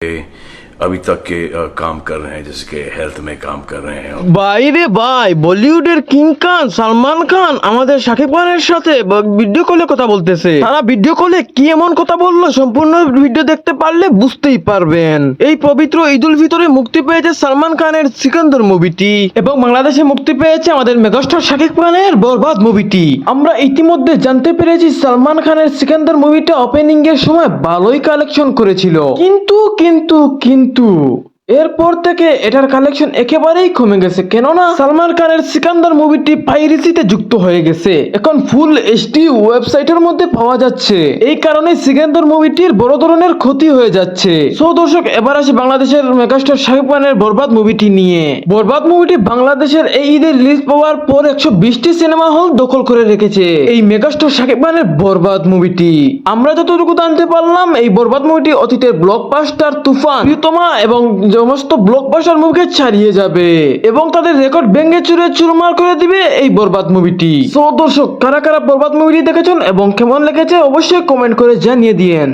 अभी तक के काम कर रहे हैं, जैसे कि हेल्थ में काम कर रहे हैं। ভাই রে ভাই, বলিউডের কিং খান সালমান খান আমাদের শাকিব খানের সাথে ভিডিও কলে কথা বলতেছে। তারা ভিডিও কলে কি এমন কথা বললো, সম্পূর্ণ ভিডিও দেখতে পারলে বুঝতেই পারবেন। এই পবিত্র ঈদ উল ফিতরে মুক্তি পেয়েছে সালমান খানের সিকান্দার মুভিটি এবং বাংলাদেশে মুক্তি পেয়েছে আমাদের মেগাস্টার শাকিব খানের বরবাদ মুভিটি। আমরা ইতিমধ্যে জানতে পেরেছি সালমান খানের সিকান্দার মুভিটা ওপেনিং এর সময় ভালোই কালেকশন করেছিল, কিন্তু এরপর থেকে এটার কালেকশন একেবারেই কমে গেছে, কেননা সালমান খানের সিকান্দার মুভিটি পাইরেসিতে যুক্ত হয়ে গেছে। এখন ফুল এইচডি ওয়েবসাইটের মধ্যে পাওয়া যাচ্ছে, এই কারণে সিকান্দার মুভিটির বড় ধরনের ক্ষতি হয়ে যাচ্ছে। সো দর্শক, এবার আসি বাংলাদেশের মেগাস্টার শাকিব খানের বরবাদ মুভিটি নিয়ে। বরবাদ মুভিটি বাংলাদেশের এই ঈদের রিলিজ পাওয়ার পর 120টি সিনেমা হল দখল করে রেখেছে এই মেগাস্টার শাকিব খানের বরবাদ মুভিটি। আমরা যতটুকু জানতে পারলাম, এই বরবাদ মুভিটি অতীতের ব্লকবাস্টার তুফান, প্রিয়তমা এবং সমস্ত ব্লকবাস্টার মুভিকে ছাড়িয়ে যাবে এবং তাদের রেকর্ড ভেঙে চুরে চুরমার করে দিবে এই বরবাদ মুভিটি। সো দর্শক, কারা কারা বরবাদ মুভিটি দেখেছেন এবং কেমন লেগেছে অবশ্যই কমেন্ট করে জানিয়ে দিয়েন।